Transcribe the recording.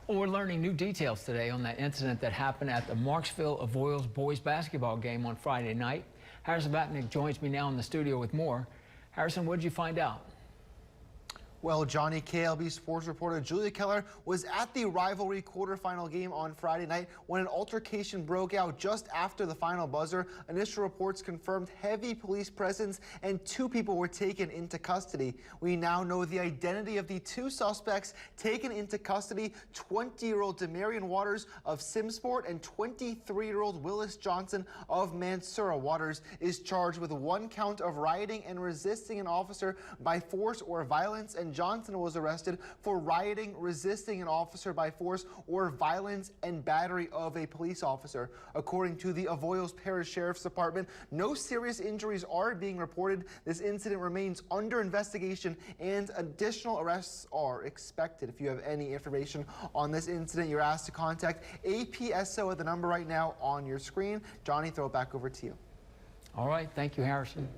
Well, we're learning new details today on that incident that happened at the Marksville Avoyelles boys basketball game on Friday night. Harrison Batnick joins me now in the studio with more. Harrison, what did you find out? Well, Johnny, KALB sports reporter Julia Keller was at the rivalry quarterfinal game on Friday night when an altercation broke out just after the final buzzer. Initial reports confirmed heavy police presence and 2 people were taken into custody. We now know the identity of the 2 suspects taken into custody. 20-year-old Demarion Waters of Simsport and 23-year-old Willis Johnson of Mansura. Waters is charged with 1 count of rioting and resisting an officer by force or violence, and Johnson was arrested for rioting, resisting an officer by force or violence, and battery of a police officer. According to the Avoyelles Parish Sheriff's Department, no serious injuries are being reported. This incident remains under investigation and additional arrests are expected. If you have any information on this incident, you're asked to contact APSO at the number right now on your screen. Johnny, throw it back over to you. All right, thank you, Harrison.